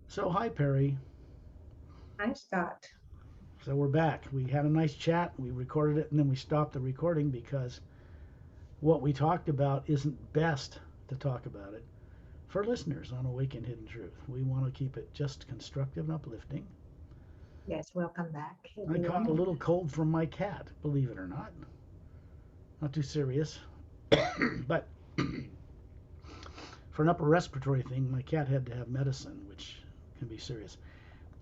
So, hi, Perry. Hi, Scott. So, we're back. We had a nice chat. We recorded it and then we stopped the recording because what we talked about isn't best to talk about it for listeners on Awakened Hidden Truth. We want to keep it just constructive and uplifting. Yes, welcome back, I caught a everyone. little cold from my cat, believe it or not. Not too serious. But for an upper respiratory thing, my cat had to have medicine, which can be serious.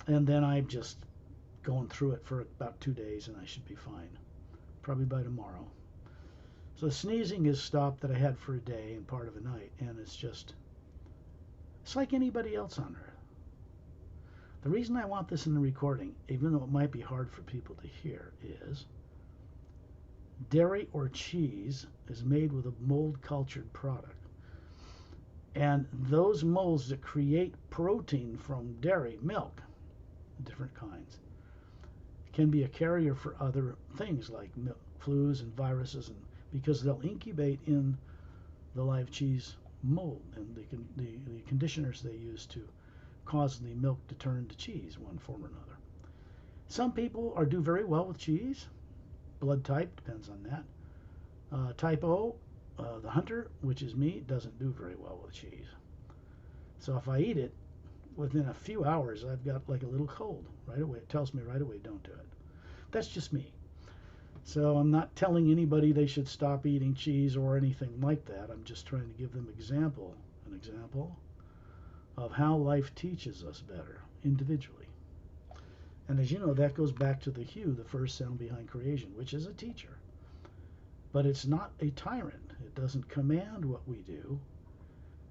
And then I'm just going through it for about 2 days and I should be fine. Probably by tomorrow. So the sneezing is stopped that I had for a day and part of a night, and it's like anybody else on earth. The reason I want this in the recording, even though it might be hard for people to hear, is dairy or cheese is made with a mold cultured product. And those molds that create protein from dairy, milk, different kinds, can be a carrier for other things like flus and viruses, and because they'll incubate in the live cheese mold and the conditioners they use to cause the milk to turn to cheese, one form or another. Some people do very well with cheese. Blood type depends on that. Type O, the hunter, which is me, doesn't do very well with cheese. So if I eat it, within a few hours, I've got like a little cold right away. It tells me right away, don't do it. That's just me. So I'm not telling anybody they should stop eating cheese or anything like that. I'm just trying to give them an example of how life teaches us better individually. And as you know, that goes back to the hue, the first sound behind creation, which is a teacher. But it's not a tyrant. It doesn't command what we do.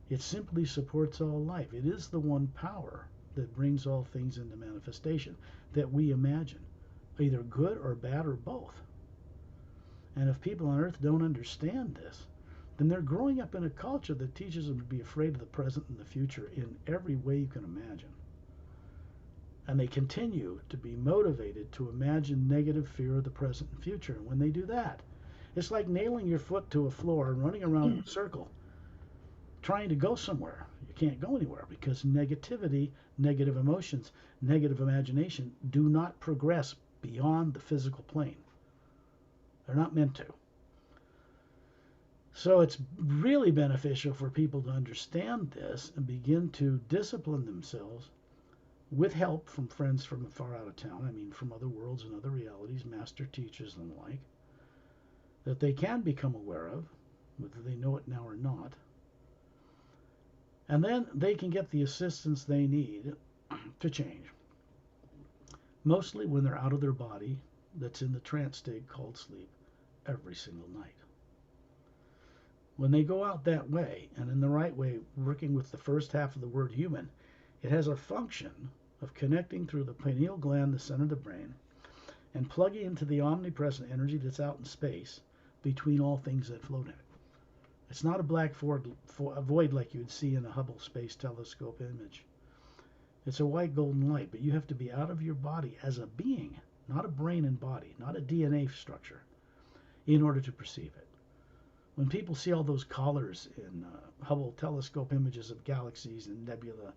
It simply supports all life. It is the one power that brings all things into manifestation that we imagine, either good or bad or both. And if people on earth don't understand this, then they're growing up in a culture that teaches them to be afraid of the present and the future in every way you can imagine. And they continue to be motivated to imagine negative fear of the present and future. And when they do that, it's like nailing your foot to a floor and running around in a circle trying to go somewhere. You can't go anywhere because negativity, negative emotions, negative imagination do not progress beyond the physical plane. They're not meant to. So it's really beneficial for people to understand this and begin to discipline themselves with help from friends from far out of town. I mean, from other worlds and other realities, master teachers and the like, that they can become aware of, whether they know it now or not. And then they can get the assistance they need to change, mostly when they're out of their body that's in the trance state called sleep every single night. When they go out that way and in the right way, working with the first half of the word human, it has a function of connecting through the pineal gland, the center of the brain, and plugging into the omnipresent energy that's out in space between all things that float in it. It's not a black void like you would see in a Hubble Space Telescope image. It's a white golden light, but you have to be out of your body as a being, not a brain and body, not a DNA structure, in order to perceive it. When people see all those collars in Hubble telescope images of galaxies and nebula,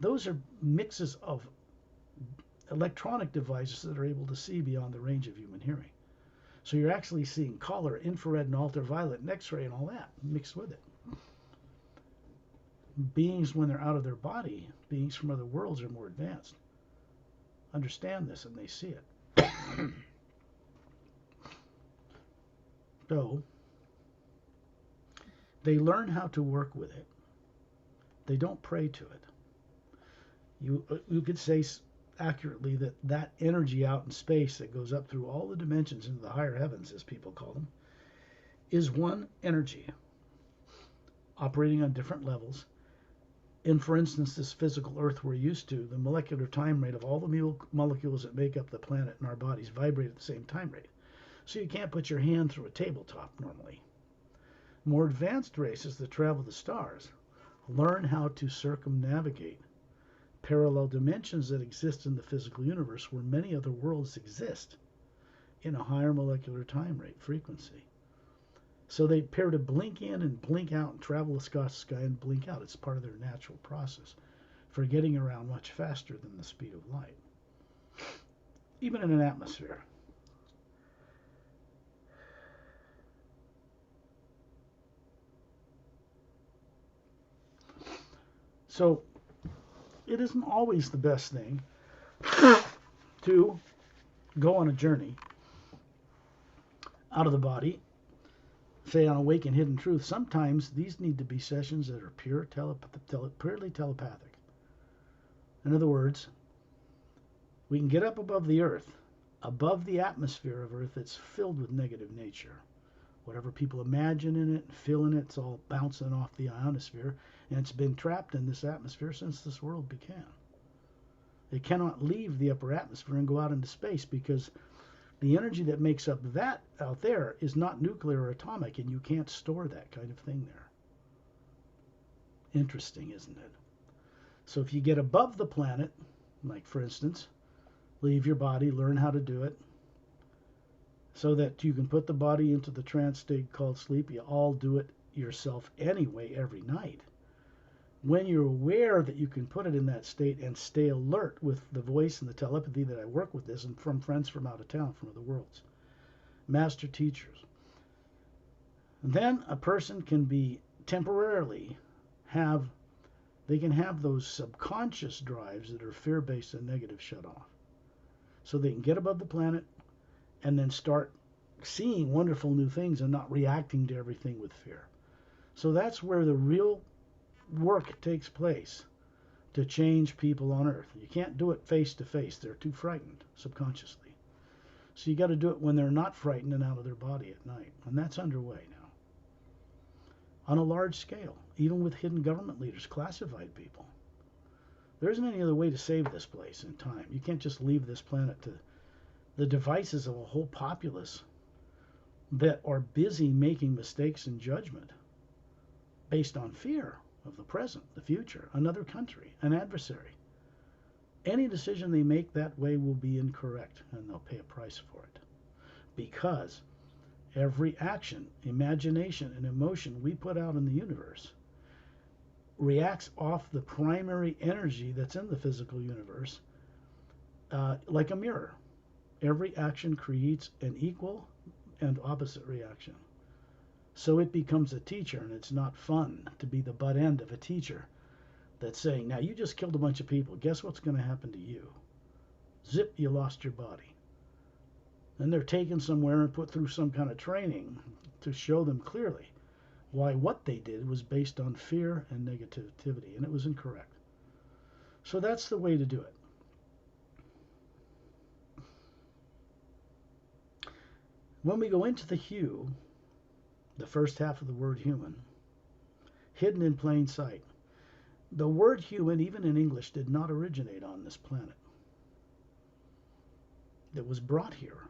those are mixes of electronic devices that are able to see beyond the range of human hearing. So you're actually seeing color, infrared, and ultraviolet, and X-ray, and all that mixed with it. Beings, when they're out of their body, beings from other worlds are more advanced, understand this, and they see it. So they learn how to work with it. They don't pray to it. You could say accurately that that energy out in space that goes up through all the dimensions into the higher heavens, as people call them, is one energy operating on different levels. In, for instance, this physical Earth we're used to, the molecular time rate of all the molecules that make up the planet and our bodies vibrate at the same time rate. So you can't put your hand through a tabletop normally. More advanced races that travel the stars learn how to circumnavigate parallel dimensions that exist in the physical universe where many other worlds exist in a higher molecular time rate frequency. So they appear to blink in and blink out and travel the sky and blink out. It's part of their natural process for getting around much faster than the speed of light, even in an atmosphere. So it isn't always the best thing to go on a journey out of the body, say on Awake and Hidden Truth. Sometimes these need to be sessions that are purely telepathic. In other words, we can get up above the earth, above the atmosphere of earth that's filled with negative nature. Whatever people imagine in it and feel in it, it's all bouncing off the ionosphere, and it's been trapped in this atmosphere since this world began. It cannot leave the upper atmosphere and go out into space because the energy that makes up that out there is not nuclear or atomic, and you can't store that kind of thing there. Interesting, isn't it? So if you get above the planet, like for instance, leave your body, learn how to do it, so that you can put the body into the trance state called sleep. You all do it yourself anyway every night. When you're aware that you can put it in that state and stay alert with the voice and the telepathy that I work with this, and from friends from out of town, from other worlds, master teachers, then a person can be temporarily they can have those subconscious drives that are fear-based and negative shut off. So they can get above the planet and then start seeing wonderful new things and not reacting to everything with fear. So that's where the real work takes place to change people on earth. You can't do it face to face. They're too frightened subconsciously. So you got to do it when they're not frightened and out of their body at night. And that's underway now. On a large scale, even with hidden government leaders, classified people. There isn't any other way to save this place in time. You can't just leave this planet to the devices of a whole populace that are busy making mistakes in judgment based on fear of the present, the future, another country, an adversary. Any decision they make that way will be incorrect, and they'll pay a price for it. Because every action, imagination, and emotion we put out in the universe reacts off the primary energy that's in the physical universe, like a mirror. Every action creates an equal and opposite reaction. So it becomes a teacher, and it's not fun to be the butt end of a teacher that's saying, now you just killed a bunch of people. Guess what's going to happen to you? Zip, you lost your body. Then they're taken somewhere and put through some kind of training to show them clearly why what they did was based on fear and negativity, and it was incorrect. So that's the way to do it. When we go into the hue, the first half of the word human, hidden in plain sight, the word human, even in English, did not originate on this planet. It was brought here.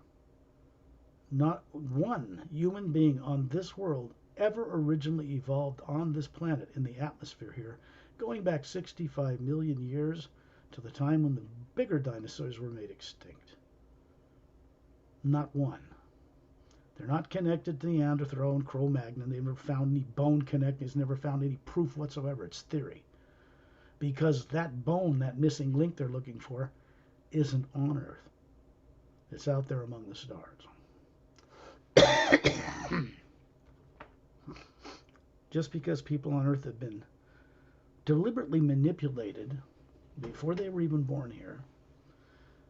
Not one human being on this world ever originally evolved on this planet in the atmosphere here, going back 65 million years to the time when the bigger dinosaurs were made extinct. Not one. They're not connected to Neanderthal and Cro-Magnon. They've never found any bone connections, never found any proof whatsoever. It's theory. Because that bone, that missing link they're looking for, isn't on Earth. It's out there among the stars. Just because people on Earth have been deliberately manipulated before they were even born here,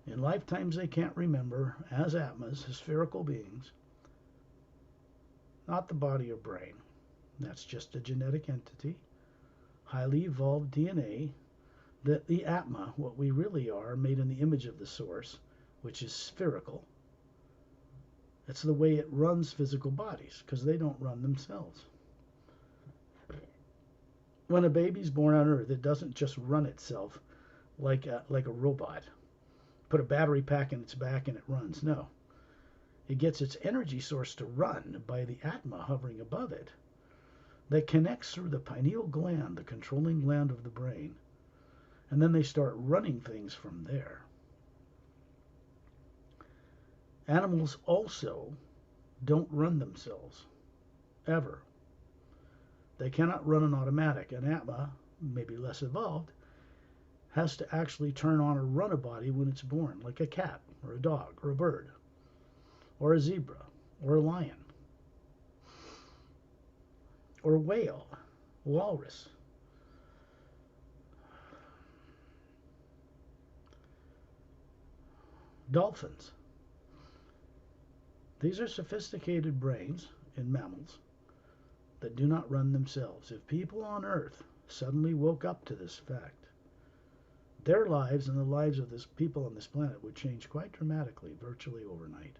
in lifetimes they can't remember, as Atmas, as spherical beings, not the body or brain. That's just a genetic entity, highly evolved DNA, that the Atma, what we really are, made in the image of the source, which is spherical. That's the way it runs physical bodies, because they don't run themselves. When a baby's born on Earth, it doesn't just run itself like a robot. Put a battery pack in its back and it runs. No. It gets its energy source to run by the Atma hovering above it that connects through the pineal gland, the controlling gland of the brain. And then they start running things from there. Animals also don't run themselves, ever. They cannot run an automatic. An Atma, maybe less evolved, has to actually turn on or run a body when it's born, like a cat or a dog or a bird or a zebra or a lion or a whale, walrus. Dolphins. These are sophisticated brains in mammals that do not run themselves. If people on Earth suddenly woke up to this fact, their lives and the lives of the people on this planet would change quite dramatically, virtually overnight.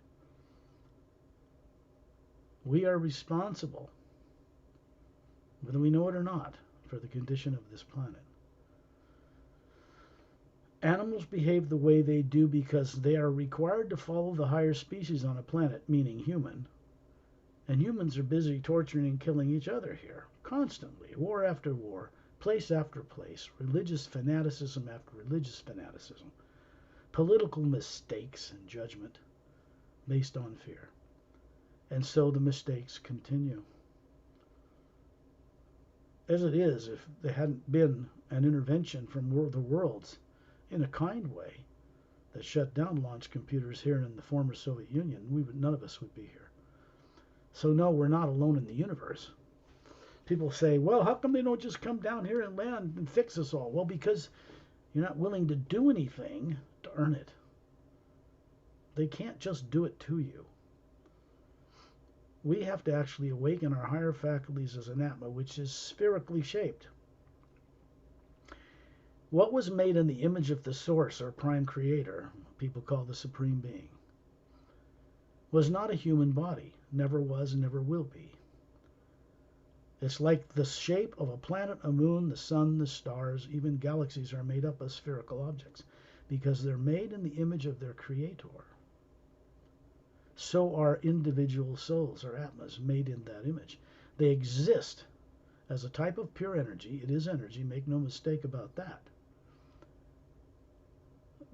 We are responsible, whether we know it or not, for the condition of this planet. Animals behave the way they do because they are required to follow the higher species on a planet, meaning human. And humans are busy torturing and killing each other here, constantly, war after war, place after place, religious fanaticism after religious fanaticism, political mistakes and judgment based on fear. And so the mistakes continue. As it is, if there hadn't been an intervention from the worlds in a kind way that shut down launch computers here in the former Soviet Union, none of us would be here. So no, we're not alone in the universe. People say, well, how come they don't just come down here and land and fix us all? Well, because you're not willing to do anything to earn it. They can't just do it to you. We have to actually awaken our higher faculties as an Atma, which is spherically shaped. What was made in the image of the source or prime creator, people call the supreme being, was not a human body, never was, never will be. It's like the shape of a planet, a moon, the sun, the stars, even galaxies are made up of spherical objects because they're made in the image of their creator. So are individual souls or Atmas made in that image. They exist as a type of pure energy. It is energy, make no mistake about that.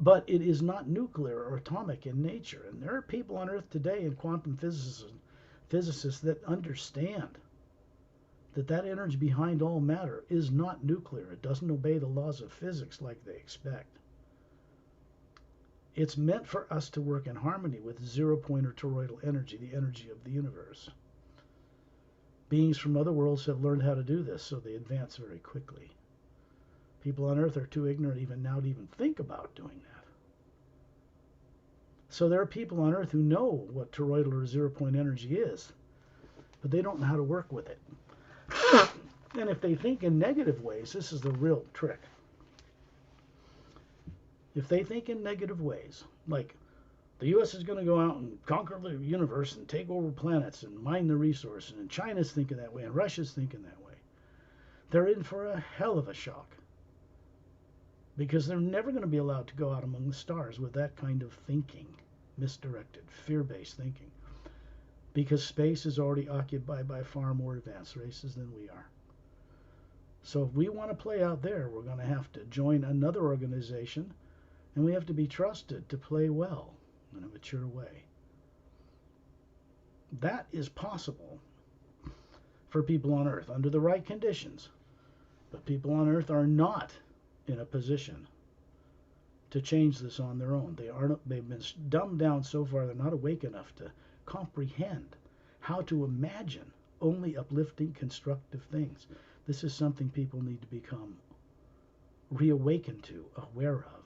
But it is not nuclear or atomic in nature. And there are people on Earth today in quantum physicists that understand that that energy behind all matter is not nuclear. It doesn't obey the laws of physics like they expect. It's meant for us to work in harmony with zero-point or toroidal energy, the energy of the universe. Beings from other worlds have learned how to do this, so they advance very quickly. People on Earth are too ignorant even now to even think about doing that. So there are people on Earth who know what toroidal or zero-point energy is, but they don't know how to work with it. And if they think in negative ways, this is the real trick. If they think in negative ways, like the U.S. is going to go out and conquer the universe and take over planets and mine the resources, and China's thinking that way, and Russia's thinking that way, they're in for a hell of a shock. Because they're never going to be allowed to go out among the stars with that kind of thinking, misdirected, fear-based thinking. Because space is already occupied by far more advanced races than we are. So if we want to play out there, we're going to have to join another organization, and we have to be trusted to play well in a mature way. That is possible for people on Earth under the right conditions. But people on Earth are not in a position to change this on their own. They've been dumbed down so far they're not awake enough to comprehend how to imagine only uplifting, constructive things. This is something people need to become reawakened to, aware of,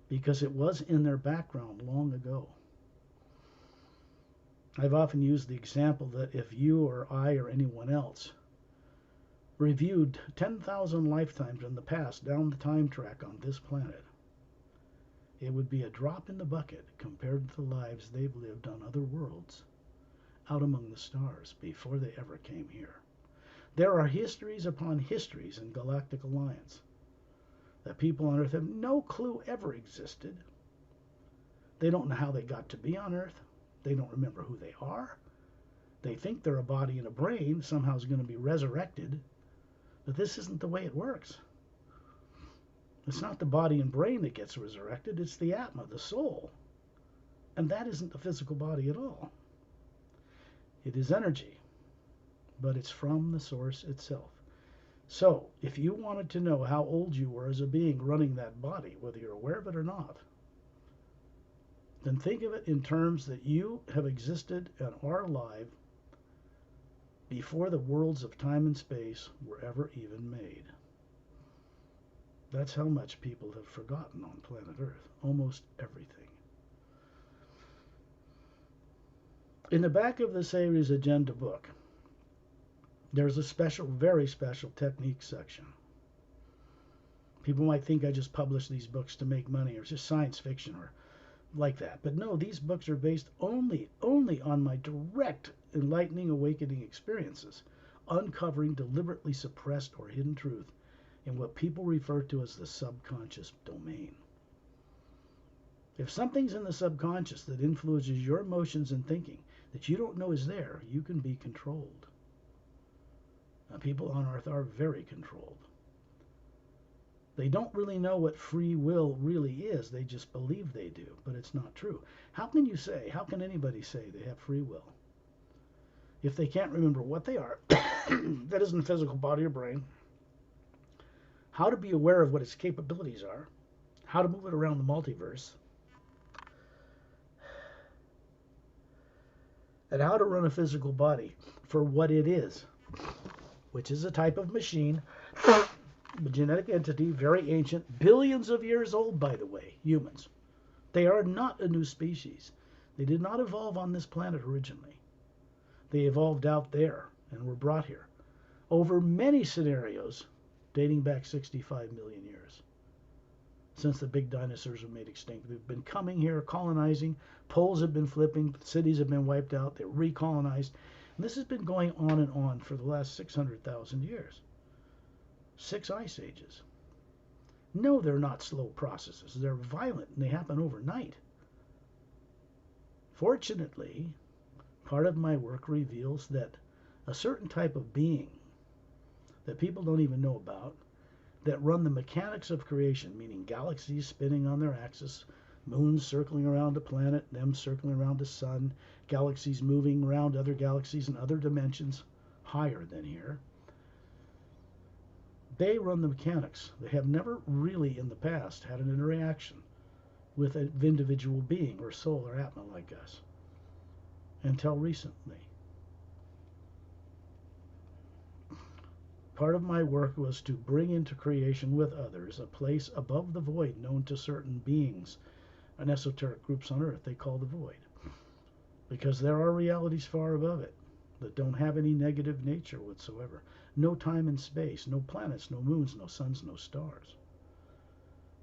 because it was in their background long ago. I've often used the example that if you or I or anyone else reviewed 10,000 lifetimes in the past down the time track on this planet, it would be a drop in the bucket compared to the lives they've lived on other worlds out among the stars before they ever came here. There are histories upon histories in galactic alliance that people on Earth have no clue ever existed. They don't know how they got to be on Earth. They don't remember who they are. They think they're a body and a brain, somehow is going to be resurrected. But this isn't the way it works. It's not the body and brain that gets resurrected. It's the Atma, the soul. And that isn't the physical body at all. It is energy, but it's from the source itself. So, if you wanted to know how old you were as a being running that body, whether you're aware of it or not, then think of it in terms that you have existed and are alive before the worlds of time and space were ever even made. That's how much people have forgotten on planet Earth. Almost everything. In the back of the Series Agenda book, there's a special, very special technique section. People might think I just publish these books to make money or it's just science fiction or like that. But no, these books are based only on my direct enlightening awakening experiences, uncovering deliberately suppressed or hidden truth in what people refer to as the subconscious domain. If something's in the subconscious that influences your emotions and thinking that you don't know is there, you can be controlled. Now, people on Earth are very controlled. They don't really know what free will really is. They just believe they do, but it's not true. How can anybody say they have free will if they can't remember what they are, that isn't a physical body or brain, how to be aware of what its capabilities are, how to move it around the multiverse, and how to run a physical body for what it is, which is a type of machine, a genetic entity, very ancient, billions of years old, by the way, humans. They are not a new species. They did not evolve on this planet originally. They evolved out there and were brought here over many scenarios dating back 65 million years. Since the big dinosaurs were made extinct, they've been coming here, colonizing, poles have been flipping, cities have been wiped out, they're recolonized. And this has been going on and on for the last 600,000 years. 6 ice ages. No, they're not slow processes. They're violent and they happen overnight. Fortunately, part of my work reveals that a certain type of being that people don't even know about, that run the mechanics of creation, meaning galaxies spinning on their axis, moons circling around a planet, them circling around the sun, galaxies moving around other galaxies in other dimensions higher than here. They run the mechanics. They have never really in the past had an interaction with an individual being or soul or Atma like us until recently. Part of my work was to bring into creation with others a place above the void known to certain beings and esoteric groups on Earth they call the void. Because there are realities far above it that don't have any negative nature whatsoever. No time and space, no planets, no moons, no suns, no stars.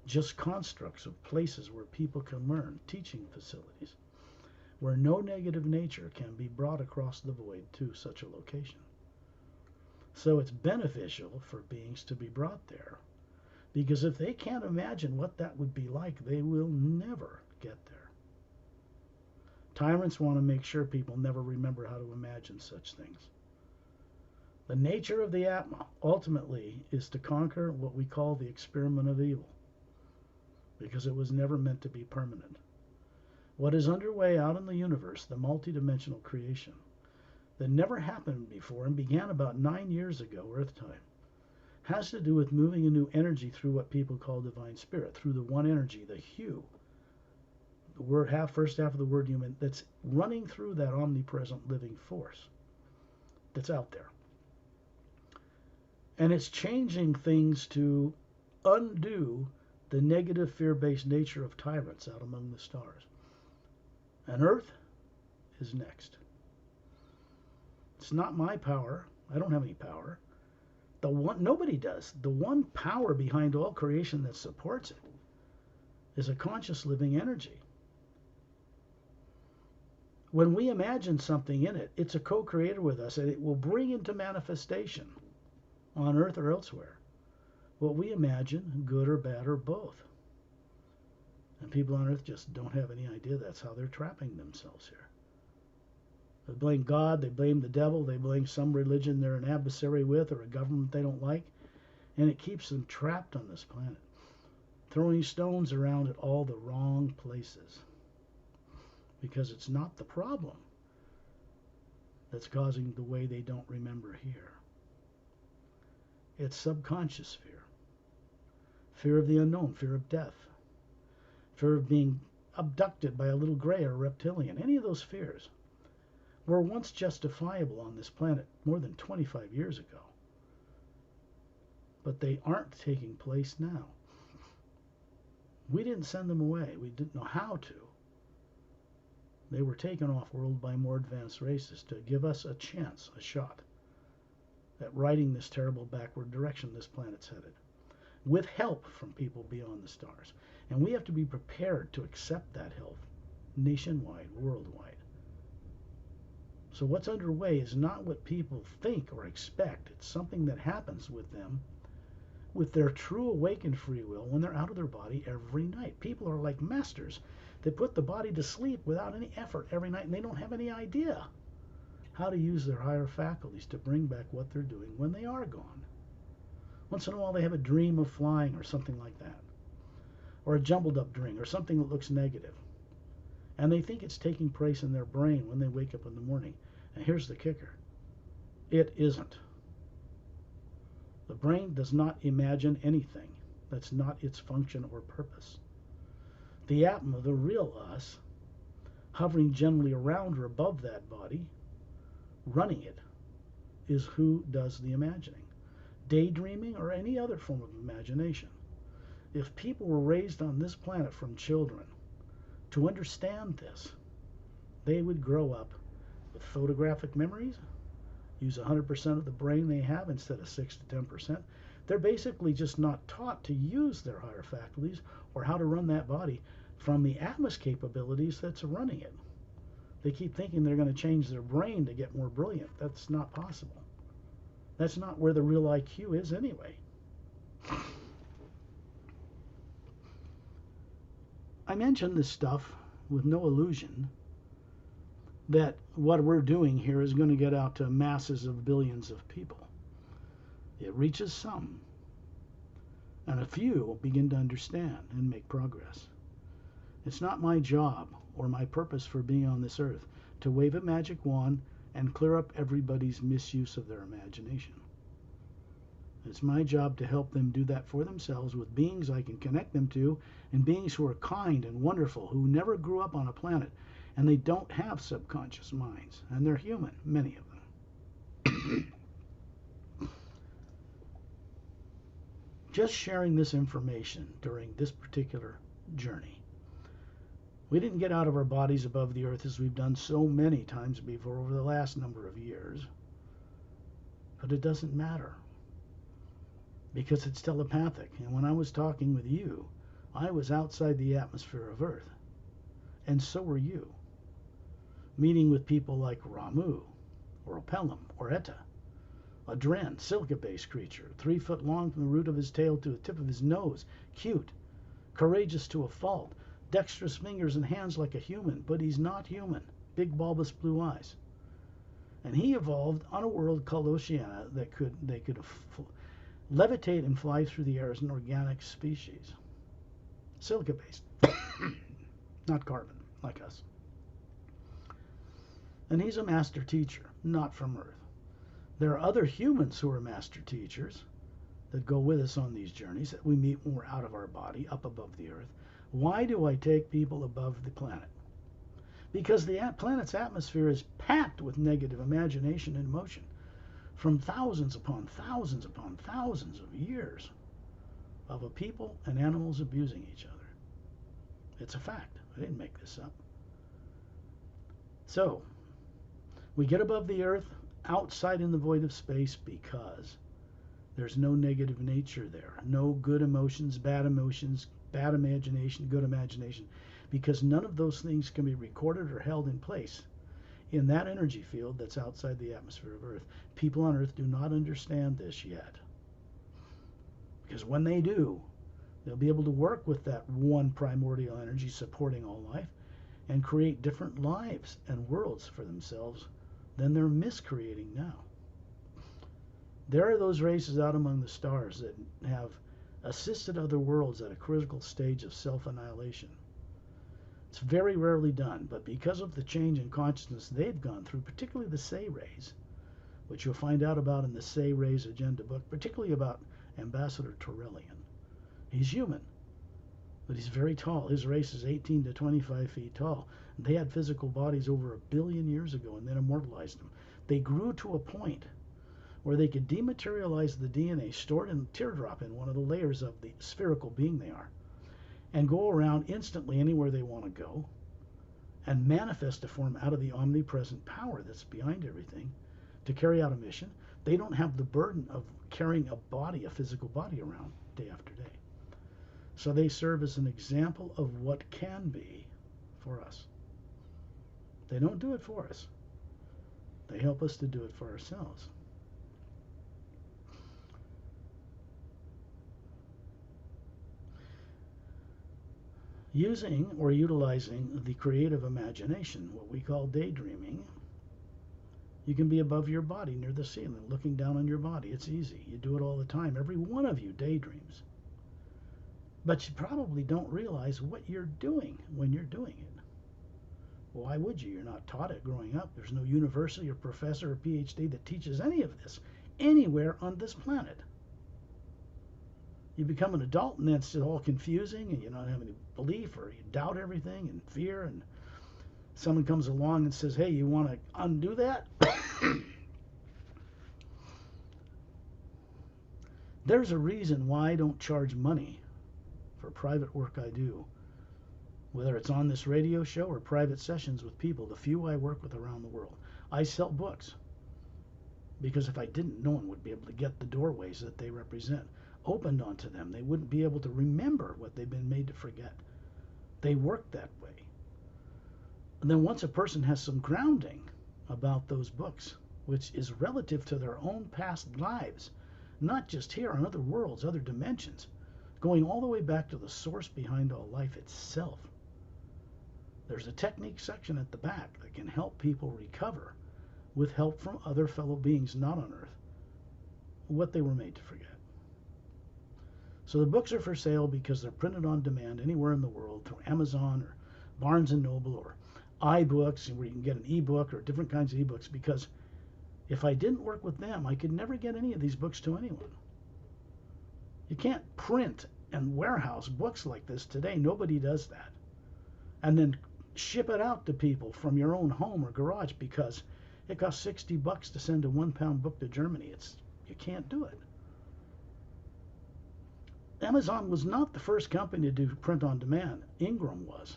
Just constructs of places where people can learn, teaching facilities, where no negative nature can be brought across the void to such a location. So it's beneficial for beings to be brought there, because if they can't imagine what that would be like, they will never get there. Tyrants want to make sure people never remember how to imagine such things. The nature of the Atma, ultimately, is to conquer what we call the experiment of evil, because it was never meant to be permanent. What is underway out in the universe, the multidimensional creation, that never happened before and began about 9 years ago, Earth time, has to do with moving a new energy through what people call divine spirit, through the one energy, the hue, the first half of the word human, that's running through that omnipresent living force that's out there. And it's changing things to undo the negative fear-based nature of tyrants out among the stars. And Earth is next. It's not my power. I don't have any power. Nobody does. The one power behind all creation that supports it is a conscious living energy. When we imagine something in it, it's a co-creator with us, and it will bring into manifestation on Earth or elsewhere what we imagine, good or bad or both. And people on Earth just don't have any idea that's how they're trapping themselves here. They blame God, they blame the devil, they blame some religion they're an adversary with or a government they don't like, and it keeps them trapped on this planet, throwing stones around at all the wrong places. Because it's not the problem that's causing the way they don't remember here. It's subconscious fear. Fear of the unknown, fear of death, fear of being abducted by a little gray or a reptilian. Any of those fears were once justifiable on this planet more than 25 years ago. But they aren't taking place now. We didn't send them away. We didn't know how to. They were taken off world by more advanced races to give us a chance, a shot, at righting this terrible backward direction this planet's headed, with help from people beyond the stars. And we have to be prepared to accept that help nationwide, worldwide. So what's underway is not what people think or expect. It's something that happens with them, with their true awakened free will, when they're out of their body every night. People are like masters. They put the body to sleep without any effort every night, and they don't have any idea how to use their higher faculties to bring back what they're doing when they are gone. Once in a while they have a dream of flying or something like that, or a jumbled up dream or something that looks negative. And they think it's taking place in their brain when they wake up in the morning. And here's the kicker. It isn't. The brain does not imagine anything. That's not its function or purpose. The Atma, the real us, hovering gently around or above that body, running it, is who does the imagining. Daydreaming or any other form of imagination. If people were raised on this planet from children to understand this, they would grow up with photographic memories, use 100% of the brain they have instead of 6 to 10%. They're basically just not taught to use their higher faculties or how to run that body from the Atma's capabilities that's running it. They keep thinking they're going to change their brain to get more brilliant. That's not possible. That's not where the real IQ is anyway. I mention this stuff with no illusion that what we're doing here is going to get out to masses of billions of people. It reaches some, and a few begin to understand and make progress. It's not my job or my purpose for being on this earth to wave a magic wand and clear up everybody's misuse of their imagination. It's my job to help them do that for themselves with beings I can connect them to, and beings who are kind and wonderful, who never grew up on a planet, and they don't have subconscious minds, and they're human, many of them. Just sharing this information during this particular journey. We didn't get out of our bodies above the earth as we've done so many times before over the last number of years. But it doesn't matter, because it's telepathic. And when I was talking with you, I was outside the atmosphere of Earth. And so were you. Meeting with people like Ramu, or Pelham, or Etta, a Dren, silica-based creature, 3 foot long from the root of his tail to the tip of his nose, cute, courageous to a fault, dexterous fingers and hands like a human, but he's not human, big bulbous blue eyes. And he evolved on a world called Oceania that they could levitate and fly through the air as an organic species. Silica-based, not carbon, like us. And he's a master teacher, not from Earth. There are other humans who are master teachers that go with us on these journeys that we meet when we're out of our body, up above the Earth. Why do I take people above the planet? Because the planet's atmosphere is packed with negative imagination and emotion from thousands upon thousands upon thousands of years of a people and animals abusing each other. It's a fact. I didn't make this up. So, we get above the earth, outside in the void of space, because there's no negative nature there. No good emotions, bad imagination, good imagination. Because none of those things can be recorded or held in place in that energy field that's outside the atmosphere of Earth. People on Earth do not understand this yet. Because when they do, they'll be able to work with that one primordial energy supporting all life and create different lives and worlds for themselves than they're miscreating now. There are those races out among the stars that have assisted other worlds at a critical stage of self-annihilation. It's very rarely done, but because of the change in consciousness they've gone through, particularly the Say rays, which you'll find out about in the Say Raise Agenda book, particularly about Ambassador Torellian. He's human, but he's very tall. His race is 18 to 25 feet tall. They had physical bodies over 1 billion years ago and then immortalized them. They grew to a point where they could dematerialize the DNA stored in a teardrop in one of the layers of the spherical being they are and go around instantly anywhere they want to go and manifest a form out of the omnipresent power that's behind everything to carry out a mission. They don't have the burden of carrying a body, a physical body, around day after day. So they serve as an example of what can be for us. They don't do it for us. They help us to do it for ourselves. Using or utilizing the creative imagination, what we call daydreaming, you can be above your body near the ceiling, looking down on your body. It's easy. You do it all the time. Every one of you daydreams. But you probably don't realize what you're doing when you're doing it. Why would you? You're not taught it growing up. There's no university or professor or PhD that teaches any of this anywhere on this planet. You become an adult and then it's all confusing and you don't have any belief or you doubt everything and fear, and someone comes along and says, hey, you want to undo that? There's a reason why I don't charge money for private work I do, whether it's on this radio show or private sessions with people, the few I work with around the world. I sell books because if I didn't, no one would be able to get the doorways that they represent opened onto them. They wouldn't be able to remember what they've been made to forget. They work that way. And then once a person has some grounding about those books, which is relative to their own past lives, not just here, on other worlds, other dimensions, going all the way back to the source behind all life itself. There's a technique section at the back that can help people recover, with help from other fellow beings not on Earth, what they were made to forget. So the books are for sale because they're printed on demand anywhere in the world through Amazon or Barnes & Noble or iBooks, where you can get an ebook or different kinds of ebooks, because if I didn't work with them, I could never get any of these books to anyone. You can't print and warehouse books like this today. Nobody does that. And then ship it out to people from your own home or garage because it costs $60 to send a 1-pound book to Germany. You can't do it. Amazon was not the first company to do print on demand. Ingram was.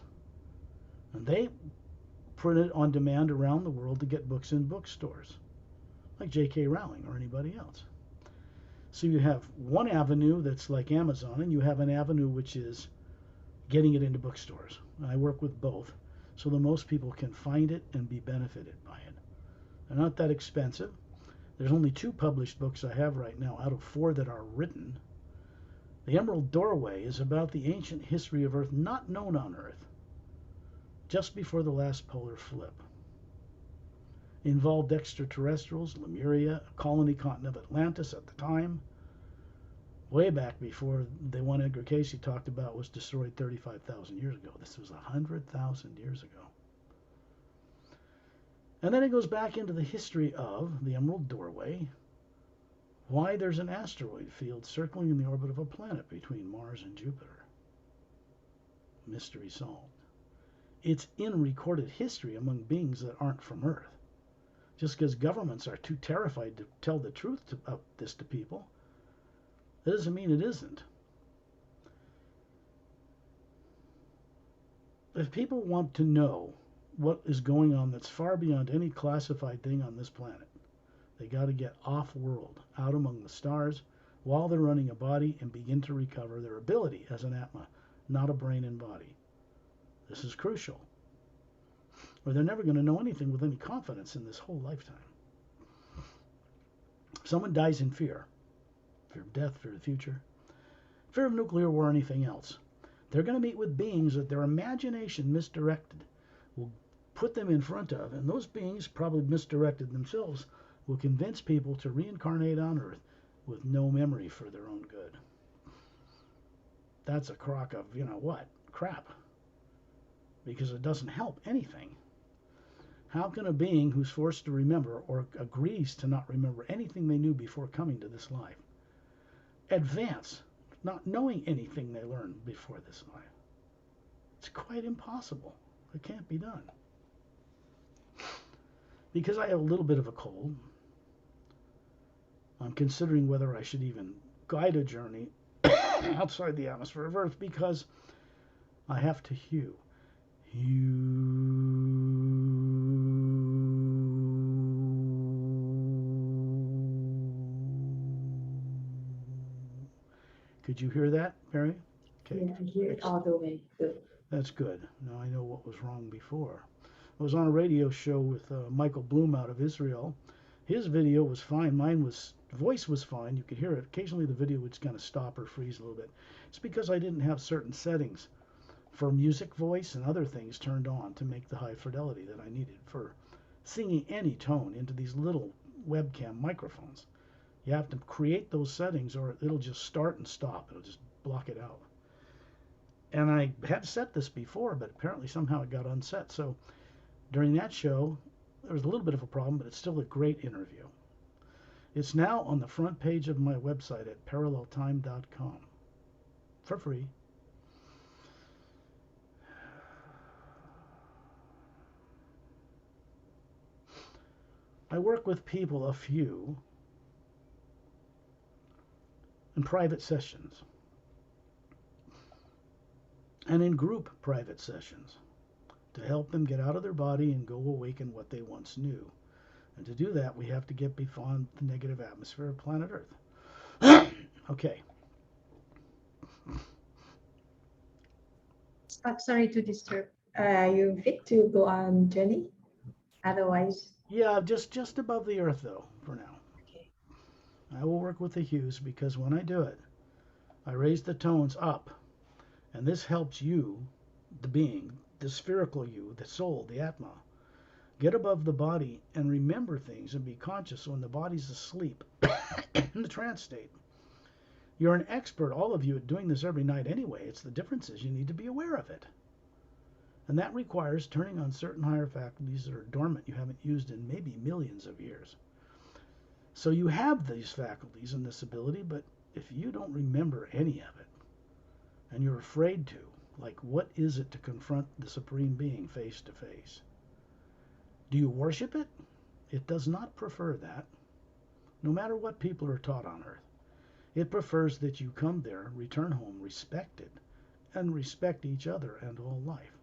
And they printed on demand around the world to get books in bookstores, like J.K. Rowling or anybody else. So you have one avenue that's like Amazon, and you have an avenue which is getting it into bookstores. And I work with both, so that most people can find it and be benefited by it. They're not that expensive. There's only 2 published books I have right now out of 4 that are written. The Emerald Doorway is about the ancient history of Earth not known on Earth, just before the last polar flip. Involved extraterrestrials, Lemuria, a colony continent of Atlantis at the time, way back before the one Edgar Cayce talked about was destroyed 35,000 years ago. This was 100,000 years ago. And then it goes back into the history of the Emerald Doorway, why there's an asteroid field circling in the orbit of a planet between Mars and Jupiter. Mystery solved. It's in recorded history among beings that aren't from Earth. Just because governments are too terrified to tell the truth about this to people, that doesn't mean it isn't. If people want to know what is going on that's far beyond any classified thing on this planet, they got to get off-world, out among the stars, while they're running a body and begin to recover their ability as an Atma, not a brain and body. This is crucial, or they're never going to know anything with any confidence in this whole lifetime. Someone dies in fear of death, fear of the future, fear of nuclear war, or anything else. They're going to meet with beings that their imagination misdirected will put them in front of, and those beings, probably misdirected themselves, will convince people to reincarnate on Earth with no memory for their own good. That's a crock of, crap. Because it doesn't help anything. How can a being who's forced to remember or agrees to not remember anything they knew before coming to this life advance, not knowing anything they learned before this life? It's quite impossible. It can't be done. Because I have a little bit of a cold, I'm considering whether I should even guide a journey outside the atmosphere of Earth because I have to hew. Could you hear that, Mary? Okay, Yeah, I hear it all the way. Good. that's good. Now I know what was wrong before. I was on a radio show with Michael Bloom out of Israel. His video was fine. Voice was fine. You could hear it. Occasionally the video would kind of stop or freeze a little bit. It's because I didn't have certain settings for music, voice, and other things turned on to make the high fidelity that I needed for singing any tone into these little webcam microphones. You have to create those settings or it'll just start and stop. It'll just block it out. And I had set this before, but apparently somehow it got unset. So during that show, there was a little bit of a problem, but it's still a great interview. It's now on the front page of my website at paralleltime.com for free. I work with people, a few, in private sessions and in group private sessions to help them get out of their body and go awaken what they once knew. And to do that, we have to get beyond the negative atmosphere of planet Earth. Okay. Sorry to disturb. You fit to go on journey? Otherwise, Yeah, just above the Earth though, for now. okay. I will work with the hues because when I do it, I raise the tones up, and this helps you, the being, the spherical you, the soul, the Atma, get above the body and remember things and be conscious when the body's asleep in the trance state. You're an expert, all of you, at doing this every night anyway. It's the difference is you need to be aware of it. And that requires turning on certain higher faculties that are dormant you haven't used in maybe millions of years. So you have these faculties and this ability, but if you don't remember any of it, and you're afraid to, like what is it to confront the Supreme Being face to face? Do you worship it? It does not prefer that, no matter what people are taught on Earth. It prefers that you come there, return home respected, and respect each other and all life.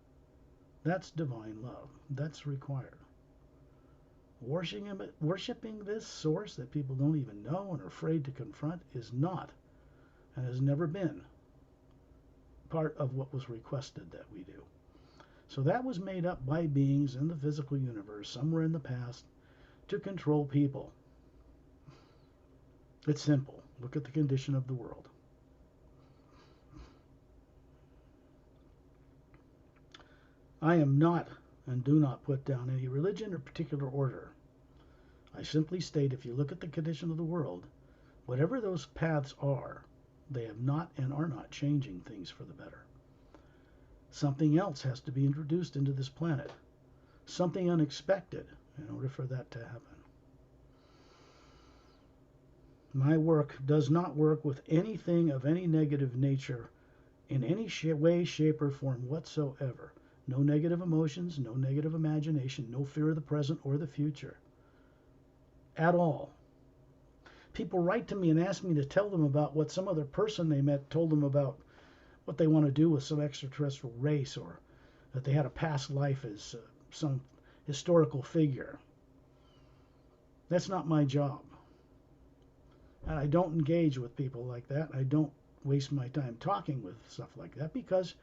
That's divine love. That's required. Worshipping this source that people don't even know and are afraid to confront is not, and has never been, part of what was requested that we do. So that was made up by beings in the physical universe somewhere in the past to control people. It's simple. Look at the condition of the world. I am not and do not put down any religion or particular order. I simply state if you look at the condition of the world, whatever those paths are, they have not and are not changing things for the better. Something else has to be introduced into this planet, something unexpected, in order for that to happen. My work does not work with anything of any negative nature in any way, shape, or form whatsoever. No negative emotions, no negative imagination, no fear of the present or the future. At all. People write to me and ask me to tell them about what some other person they met told them about what they want to do with some extraterrestrial race, or that they had a past life as some historical figure. That's not my job. And I don't engage with people like that. I don't waste my time talking with stuff like that because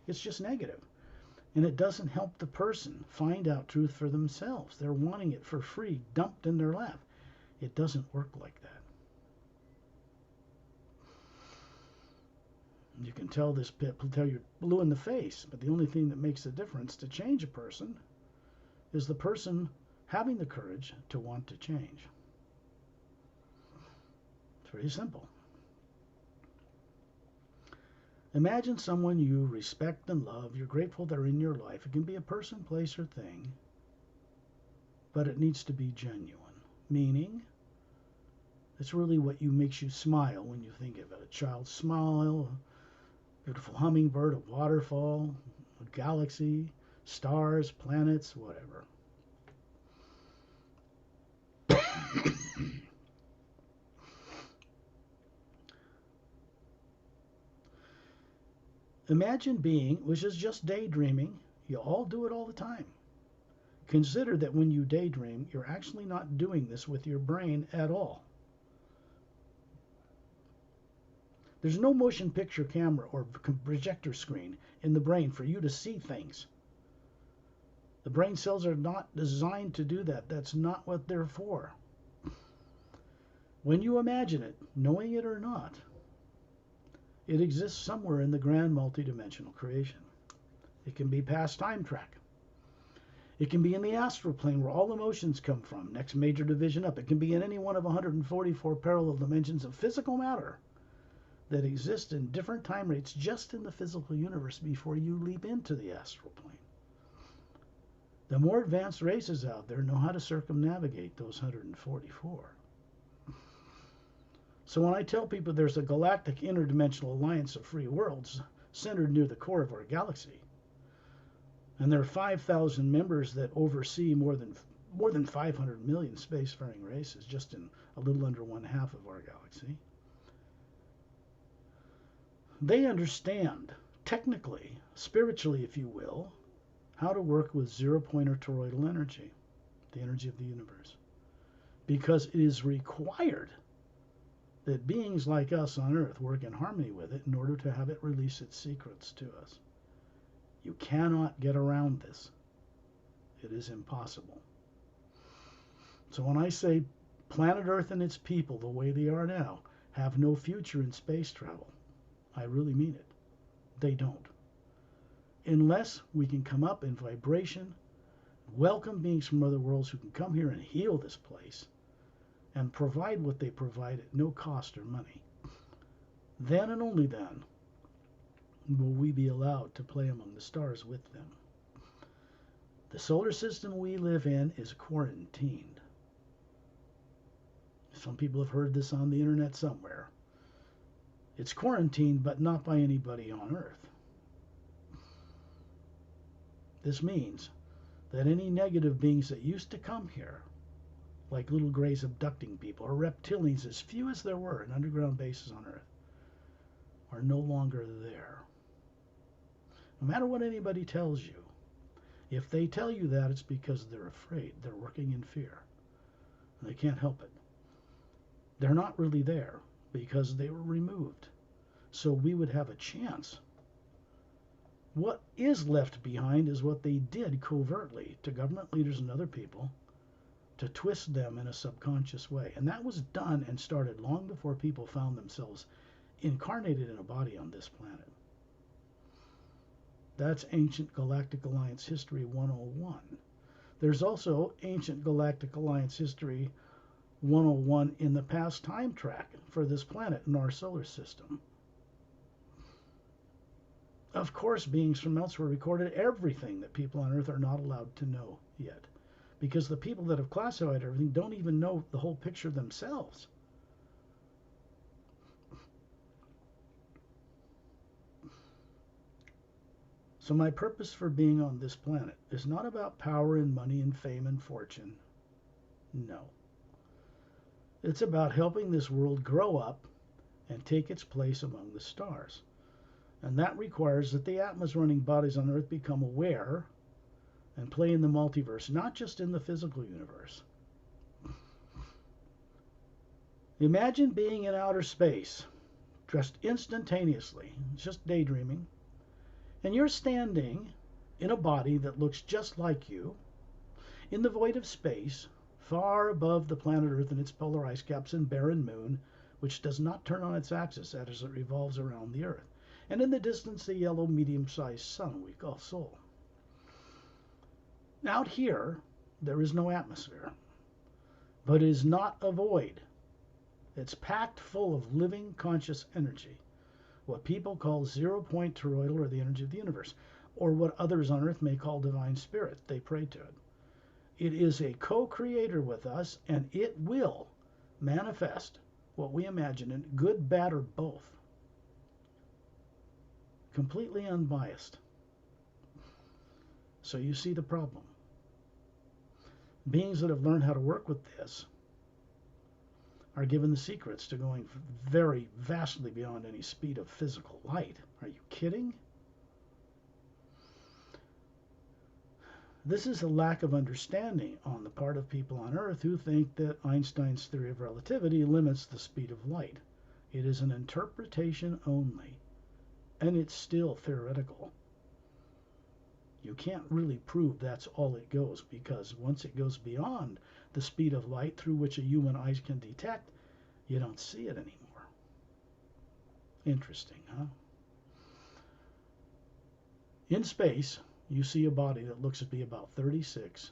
it's just negative. And it doesn't help the person find out truth for themselves. They're wanting it for free, dumped in their lap. It doesn't work like that. You can tell you're blue in the face, but the only thing that makes a difference to change a person is the person having the courage to want to change. It's very simple. Imagine someone you respect and love, you're grateful they're in your life. It can be a person, place, or thing. but it needs to be genuine. Meaning, it's really what makes you smile when you think of it. A child's smile, a beautiful hummingbird, a waterfall, a galaxy, stars, planets, whatever. Imagine being, which is just daydreaming. You all do it all the time. Consider that when you daydream, you're actually not doing this with your brain at all. There's no motion picture camera or projector screen in the brain for you to see things. The brain cells are not designed to do that. That's not what they're for. When you imagine it, knowing it or not, it exists somewhere in the grand multidimensional creation. It can be past time track. It can be in the astral plane where all emotions come from, next major division up. It can be in any one of 144 parallel dimensions of physical matter that exist in different time rates just in the physical universe before you leap into the astral plane. The more advanced races out there know how to circumnavigate those 144. So when I tell people there's a galactic interdimensional alliance of free worlds centered near the core of our galaxy, and there are 5,000 members that oversee more than 500 million spacefaring races just in a little under one half of our galaxy, they understand technically, spiritually, if you will, how to work with zero-pointer toroidal energy, the energy of the universe, because it is required that beings like us on Earth work in harmony with it in order to have it release its secrets to us. You cannot get around this. It is impossible. So when I say planet Earth and its people, the way they are now, have no future in space travel, I really mean it. They don't. Unless we can come up in vibration, welcome beings from other worlds who can come here and heal this place, and provide what they provide at no cost or money. Then and only then will we be allowed to play among the stars with them. The solar system we live in is quarantined. Some people have heard this on the internet somewhere. It's quarantined, but not by anybody on Earth. This means that any negative beings that used to come here, like little grays abducting people, or reptilians, as few as there were in underground bases on Earth, are no longer there. No matter what anybody tells you, if they tell you that, it's because they're afraid. They're working in fear. And they can't help it. They're not really there because they were removed. So we would have a chance. What is left behind is what they did covertly to government leaders and other people to twist them in a subconscious way. And that was done and started long before people found themselves incarnated in a body on this planet. That's Ancient Galactic Alliance History 101. There's also Ancient Galactic Alliance History 101 in the past time track for this planet in our solar system. Of course, beings from elsewhere recorded everything that people on Earth are not allowed to know yet, because the people that have classified everything don't even know the whole picture themselves. So my purpose for being on this planet is not about power and money and fame and fortune. No. It's about helping this world grow up and take its place among the stars. And that requires that the Atmas running bodies on Earth become aware and play in the multiverse, not just in the physical universe. Imagine being in outer space, dressed instantaneously, just daydreaming, and you're standing in a body that looks just like you, in the void of space, far above the planet Earth and its polar ice caps and barren moon, which does not turn on its axis as it revolves around the Earth. And in the distance, the yellow medium-sized sun we call Sol. Out here, there is no atmosphere, but it is not a void. It's packed full of living, conscious energy, what people call zero-point toroidal, or the energy of the universe, or what others on Earth may call divine spirit. They pray to it. It is a co-creator with us, and it will manifest what we imagine, in good, bad, or both. Completely unbiased. So you see the problem. Beings that have learned how to work with this are given the secrets to going very vastly beyond any speed of physical light. Are you kidding? This is a lack of understanding on the part of people on Earth who think that Einstein's theory of relativity limits the speed of light. It is an interpretation only, and it's still theoretical. You can't really prove that's all it goes, because once it goes beyond the speed of light through which a human eye can detect, you don't see it anymore. Interesting, huh? In space, you see a body that looks to be about 36,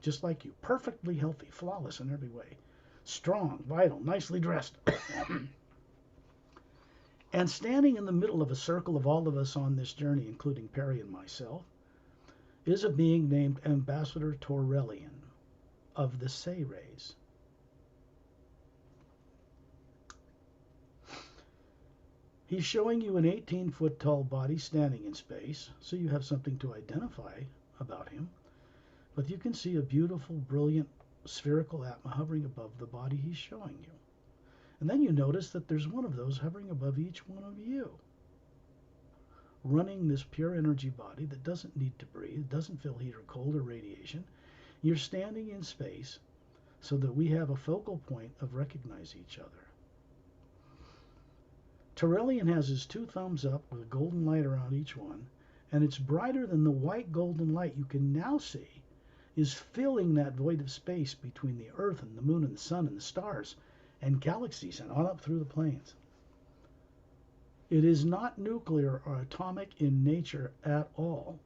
just like you, perfectly healthy, flawless in every way, strong, vital, nicely dressed. And standing in the middle of a circle of all of us on this journey, including Perry and myself, is a being named Ambassador Torrelian of the Say rays. He's showing you an 18-foot tall body standing in space, so you have something to identify about him. But you can see a beautiful, brilliant, spherical Atma hovering above the body he's showing you. And then you notice that there's one of those hovering above each one of you, running this pure energy body that doesn't need to breathe, doesn't feel heat or cold or radiation. You're standing in space so that we have a focal point of recognize each other. Torrelian has his two thumbs up with a golden light around each one, and it's brighter than the white golden light you can now see is filling that void of space between the Earth and the Moon and the Sun and the stars and galaxies and on up through the planes. It is not nuclear or atomic in nature at all.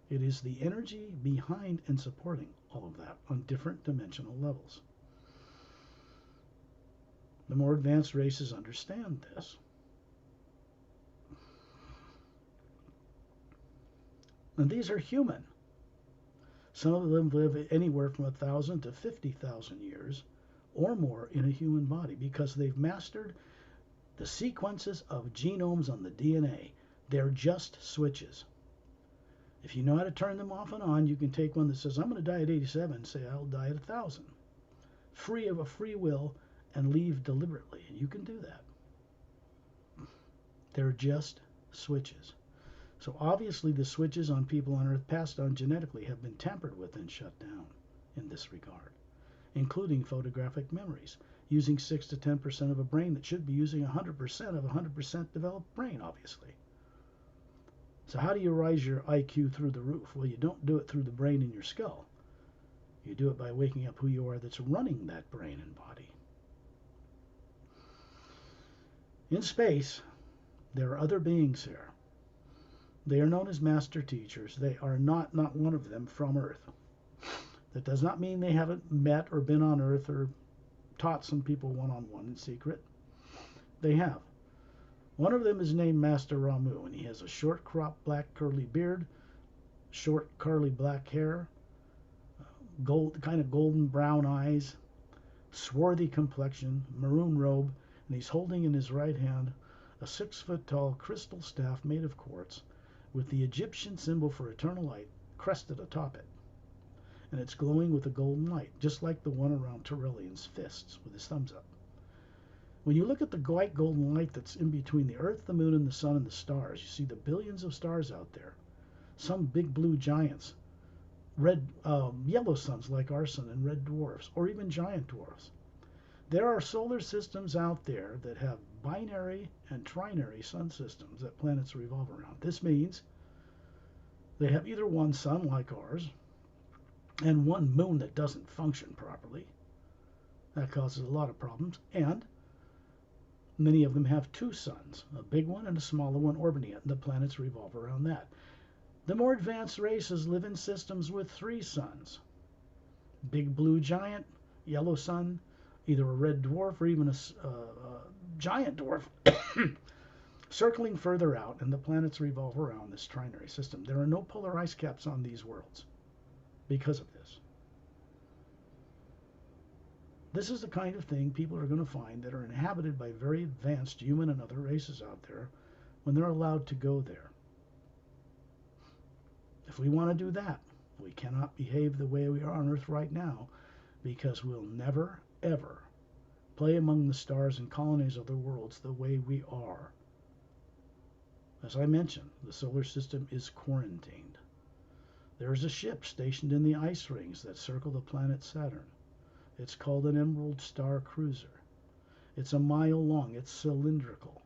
It is the energy behind and supporting all of that on different dimensional levels. The more advanced races understand this. And these are human. Some of them live anywhere from 1,000 to 50,000 years or more in a human body because they've mastered the sequences of genomes on the DNA. They're just switches. If you know how to turn them off and on, you can take one that says, I'm going to die at 87, and say, I'll die at 1,000. Free of a free will, and leave deliberately. And you can do that. They're just switches. So obviously the switches on people on Earth passed on genetically have been tampered with and shut down in this regard, including photographic memories, using 6 to 10% of a brain that should be using 100% of a 100% developed brain, obviously. So how do you rise your IQ through the roof? Well, you don't do it through the brain in your skull. You do it by waking up who you are that's running that brain and body. In space, there are other beings here. They are known as master teachers. They are not one of them from Earth. That does not mean they haven't met or been on Earth or taught some people one-on-one in secret. They have. One of them is named Master Ramu, and he has a short cropped black curly beard, short curly black hair, kind of golden brown eyes, swarthy complexion, maroon robe, and he's holding in his right hand a 6-foot-tall crystal staff made of quartz with the Egyptian symbol for eternal light crested atop it. And it's glowing with a golden light, just like the one around Torrelian's fists with his thumbs up. When you look at the white golden light that's in between the Earth, the Moon, and the Sun and the stars, you see the billions of stars out there. Some big blue giants, yellow suns like our sun and red dwarfs, or even giant dwarfs. There are solar systems out there that have binary and trinary sun systems that planets revolve around. This means they have either one sun like ours and one moon that doesn't function properly. That causes a lot of problems. And many of them have two suns, a big one and a smaller one orbiting it, and the planets revolve around that. The more advanced races live in systems with 3 suns. Big blue giant, yellow sun, either a red dwarf or even a giant dwarf circling further out, and the planets revolve around this trinary system. There are no polar ice caps on these worlds. because of this. This is the kind of thing people are going to find that are inhabited by very advanced human and other races out there when they're allowed to go there. If we want to do that, we cannot behave the way we are on Earth right now, because we'll never, ever play among the stars and colonize other worlds the way we are. As I mentioned, the solar system is quarantined. There is a ship stationed in the ice rings that circle the planet Saturn. It's called an Emerald Star Cruiser. It's a mile long. It's cylindrical.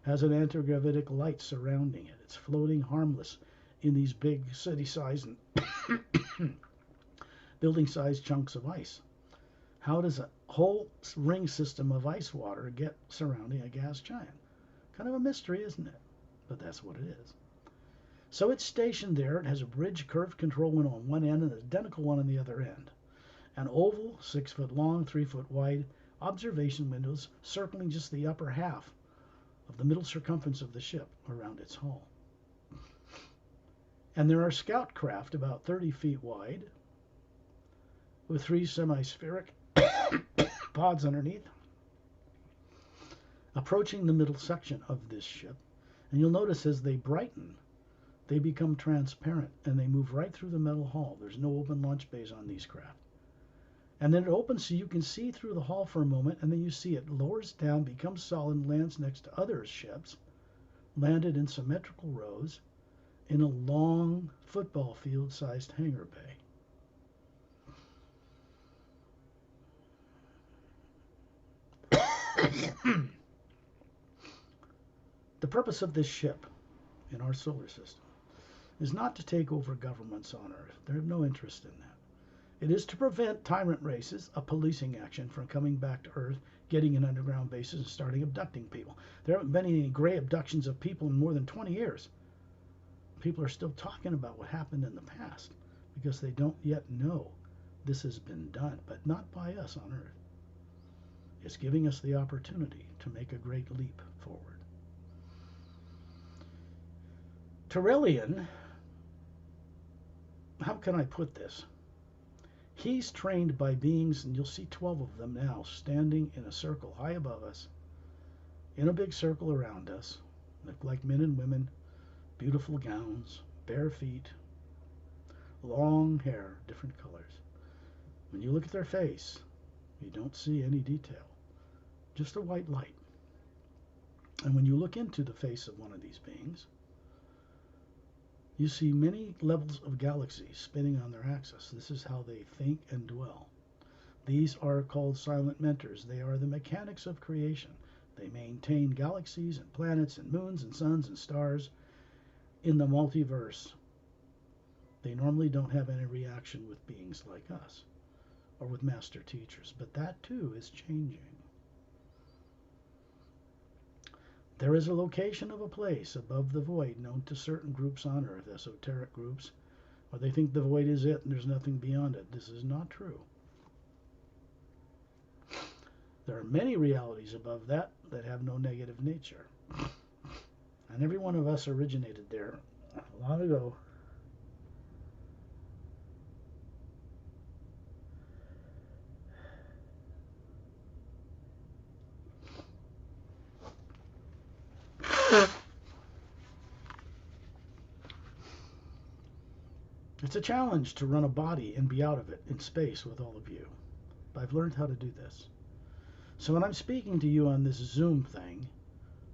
Has an anti-gravitic light surrounding it. It's floating harmless in these big city-sized and building-sized chunks of ice. How does a whole ring system of ice water get surrounding a gas giant? Kind of a mystery, isn't it? But that's what it is. So it's stationed there. It has a bridge curve control wheel on one end and an identical one on the other end. An oval, 6 foot long, 3 foot wide, observation windows circling just the upper half of the middle circumference of the ship around its hull. And there are scout craft about 30 feet wide with 3 semi-spheric pods underneath approaching the middle section of this ship. And you'll notice as they brighten, they become transparent and they move right through the metal hull. There's no open launch bays on these craft. And then it opens so you can see through the hull for a moment, and then you see it lowers down, becomes solid, and lands next to other ships, landed in symmetrical rows in a long football field-sized hangar bay. The purpose of this ship in our solar system is not to take over governments on Earth. They have no interest in that. It is to prevent tyrant races, a policing action, from coming back to Earth, getting in underground bases, and starting abducting people. There haven't been any gray abductions of people in more than 20 years. People are still talking about what happened in the past because they don't yet know this has been done, but not by us on Earth. It's giving us the opportunity to make a great leap forward. Tyrellian, how can I put this? He's trained by beings, and you'll see 12 of them now standing in a circle high above us, in a big circle around us, look like men and women, beautiful gowns, bare feet, long hair, different colors. When you look at their face, you don't see any detail, just a white light. And when you look into the face of one of these beings, you see many levels of galaxies spinning on their axis. This is how they think and dwell. These are called silent mentors. They are the mechanics of creation. They maintain galaxies and planets and moons and suns and stars in the multiverse. They normally don't have any reaction with beings like us or with master teachers, but that too is changing. There is a location of a place above the void known to certain groups on Earth, esoteric groups, where they think the void is it and there's nothing beyond it. This is not true. There are many realities above that that have no negative nature. And every one of us originated there long ago. It's a challenge to run a body and be out of it in space with all of you. But I've learned how to do this. So when I'm speaking to you on this Zoom thing,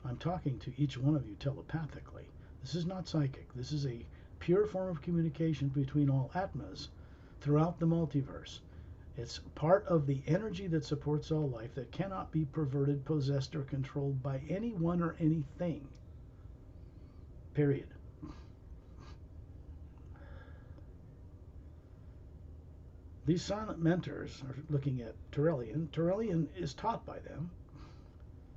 I'm talking to each one of you telepathically. This is not psychic. This is a pure form of communication between all Atmas throughout the multiverse. It's part of the energy that supports all life that cannot be perverted, possessed, or controlled by anyone or anything. Period. These silent mentors are looking at Tyrellian. Tyrellian is taught by them.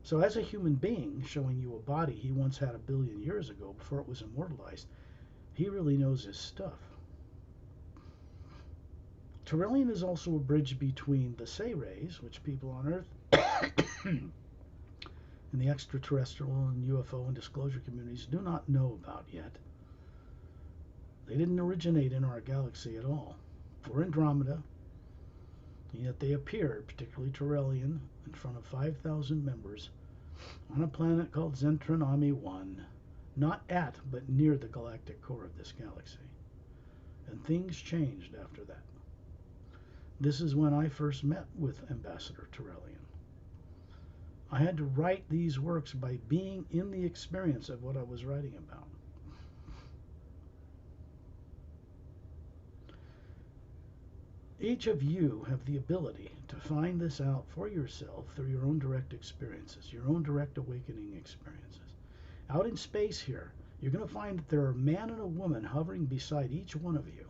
So as a human being, showing you a body he once had 1 billion years ago before it was immortalized, he really knows his stuff. Tyrellian is also a bridge between the Say rays, which people on Earth and the extraterrestrial and UFO and disclosure communities do not know about yet. They didn't originate in our galaxy at all, or Andromeda, and yet they appeared, particularly Tyrellian, in front of 5,000 members on a planet called Zentranami 1, not at but near the galactic core of this galaxy. And things changed after that. This is when I first met with Ambassador Tyrellian. I had to write these works by being in the experience of what I was writing about. Each of you have the ability to find this out for yourself through your own direct experiences, your own direct awakening experiences. Out in space here, you're going to find that there are a man and a woman hovering beside each one of you.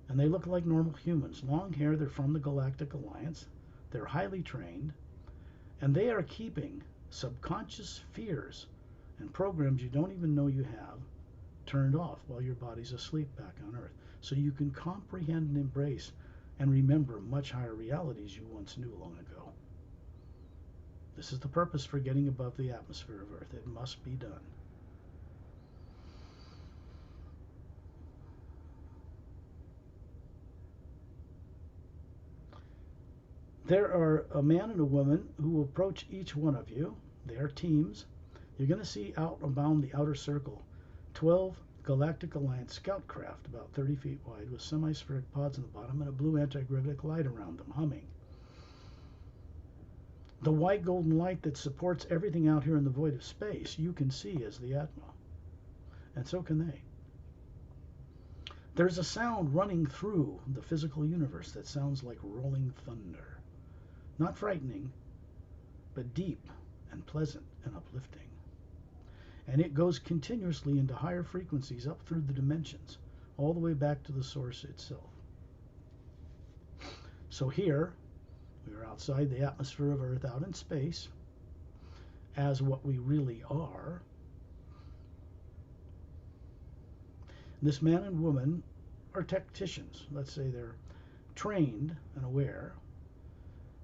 And they look like normal humans. Long hair, they're from the Galactic Alliance. They're highly trained. And they are keeping subconscious fears and programs you don't even know you have turned off while your body's asleep back on Earth. So you can comprehend and embrace and remember much higher realities you once knew long ago. This is the purpose for getting above the atmosphere of Earth. It must be done. There are a man and a woman who will approach each one of you. They are teams. You're going to see out around the outer circle 12 Galactic Alliance scout craft about 30 feet wide with semispheric pods in the bottom and a blue anti-gravitic light around them humming. The white golden light that supports everything out here in the void of space you can see as the Atma, and so can they. There's a sound running through the physical universe that sounds like rolling thunder. Not frightening, but deep and pleasant and uplifting. And it goes continuously into higher frequencies up through the dimensions, all the way back to the source itself. So here, we are outside the atmosphere of Earth, out in space, as what we really are. This man and woman are tacticians. Let's say they're trained and aware.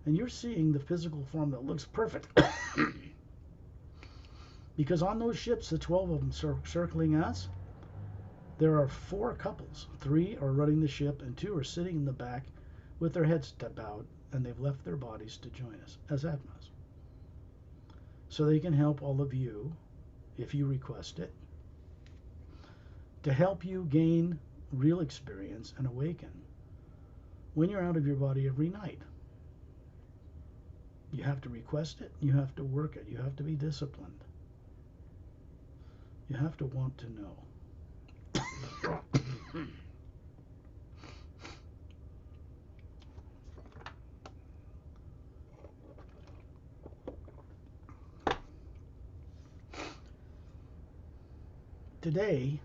And you're seeing the physical form that looks perfect. Because on those ships, the 12 of them circling us, there are 4 couples. 3 are running the ship and 2 are sitting in the back with their heads bowed, and they've left their bodies to join us as Atmas. So they can help all of you, if you request it, to help you gain real experience and awaken when you're out of your body every night. You have to request it, you have to work it, you have to be disciplined. You have to want to know. Today,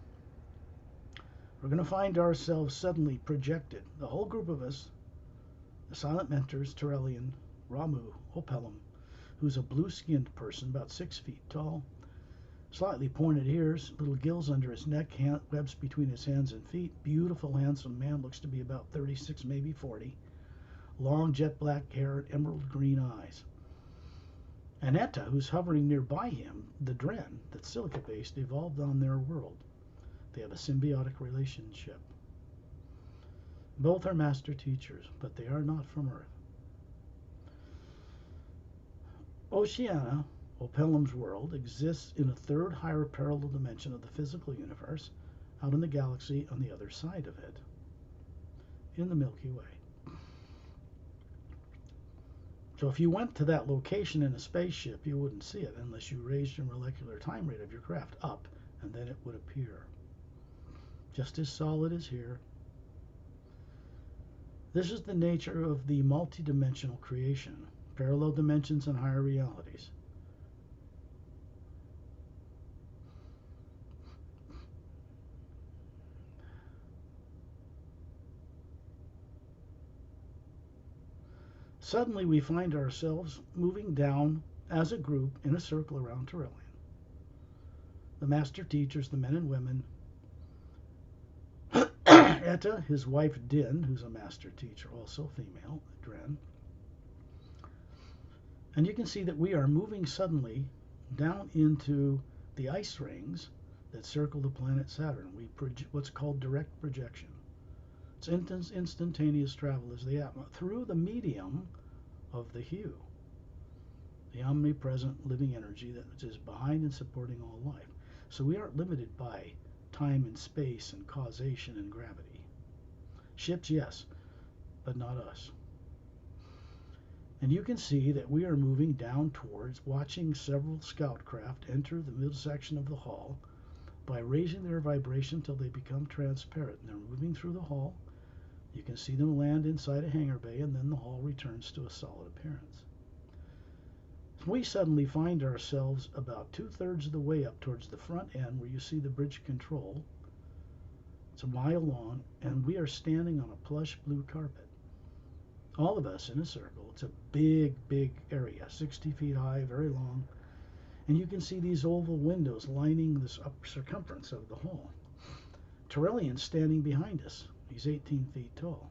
we're going to find ourselves suddenly projected, the whole group of us, the Silent Mentors, Tyrellian, Ramu, Opelum, who's a blue-skinned person, about 6 feet tall, slightly pointed ears, little gills under his neck, webs between his hands and feet, beautiful, handsome man, looks to be about 36, maybe 40, long jet black hair, emerald green eyes. And Etta, who's hovering nearby him, the Dren, that's silica-based, evolved on their world. They have a symbiotic relationship. Both are master teachers, but they are not from Earth. Oceana, Opelum's world, exists in a third higher parallel dimension of the physical universe, out in the galaxy on the other side of it, in the Milky Way. So if you went to that location in a spaceship, you wouldn't see it unless you raised your molecular time rate of your craft up, and then it would appear. Just as solid as here. This is the nature of the multidimensional creation, parallel dimensions and higher realities. Suddenly we find ourselves moving down as a group in a circle around Tyrellian. The master teachers, the men and women, Etta, his wife Din, who's a master teacher, also female, Dren. And you can see that we are moving suddenly down into the ice rings that circle the planet Saturn. What's called direct projection. It's instantaneous travel as the Atma through the medium of the hue, the omnipresent living energy that is behind and supporting all life. So we aren't limited by time and space and causation and gravity. Ships, yes, but not us. And you can see that we are moving down towards watching several scout craft enter the middle section of the hall by raising their vibration till they become transparent. And they're moving through the hall. You can see them land inside a hangar bay, and then the hall returns to a solid appearance. We suddenly find ourselves about 2/3 of the way up towards the front end where you see the bridge control. It's a mile long, and we are standing on a plush blue carpet. All of us in a circle. It's a big, big area, 60 feet high, very long. And you can see these oval windows lining this upper circumference of the hall. Torellian's standing behind us. He's 18 feet tall,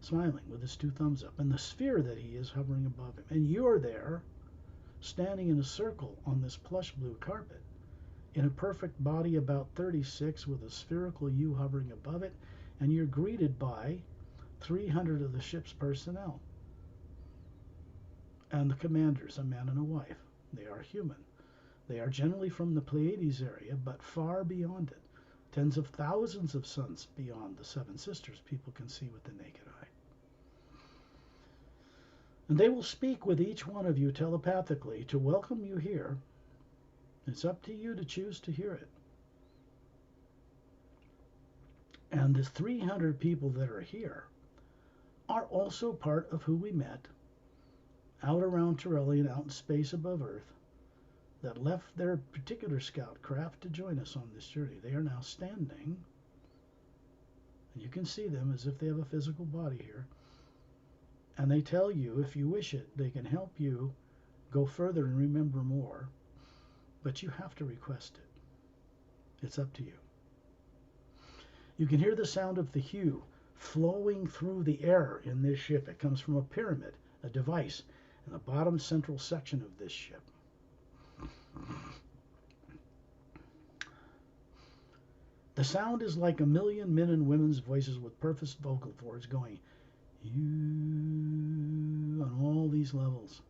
smiling with his two thumbs up, and the sphere that he is hovering above him. And you're there, standing in a circle on this plush blue carpet, in a perfect body about 36 with a spherical you hovering above it, and you're greeted by 300 of the ship's personnel. And the commanders, a man and a wife. They are human. They are generally from the Pleiades area, but far beyond it. Tens of thousands of suns beyond the Seven Sisters people can see with the naked eye. And they will speak with each one of you telepathically to welcome you here. It's up to you to choose to hear it. And the 300 people that are here are also part of who we met out around Torellian, out in space above Earth, that left their particular scout craft to join us on this journey. They are now standing, and you can see them as if they have a physical body here. And they tell you, if you wish it, they can help you go further and remember more, but you have to request it. It's up to you. You can hear the sound of the hue flowing through the air in this ship. It comes from a pyramid, a device, in the bottom central section of this ship. The sound is like a million men and women's voices with perfect vocal cords going you on all these levels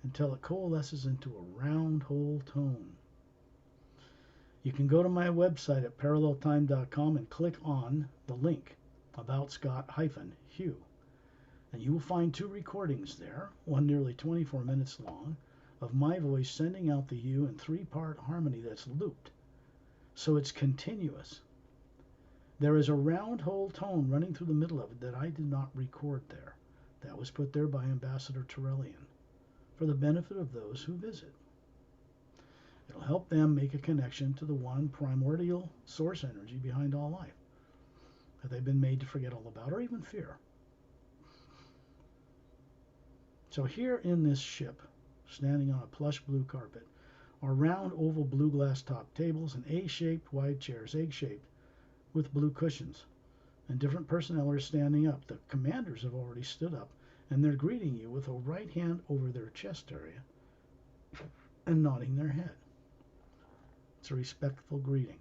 until it coalesces into a round whole tone. You can go to my website at paralleltime.com and click on the link about Scott-Hugh, and you will find 2 recordings there, one nearly 24 minutes long, of my voice sending out the hue in 3-part harmony that's looped, so it's continuous. There is a round whole tone running through the middle of it that I did not record there. That was put there by Ambassador Torellian for the benefit of those who visit. It'll help them make a connection to the one primordial source energy behind all life that they've been made to forget all about or even fear. So here in this ship, standing on a plush blue carpet, are round oval blue glass top tables and A-shaped wide chairs, egg-shaped, with blue cushions. And different personnel are standing up. The commanders have already stood up, and they're greeting you with a right hand over their chest area and nodding their head. It's a respectful greeting.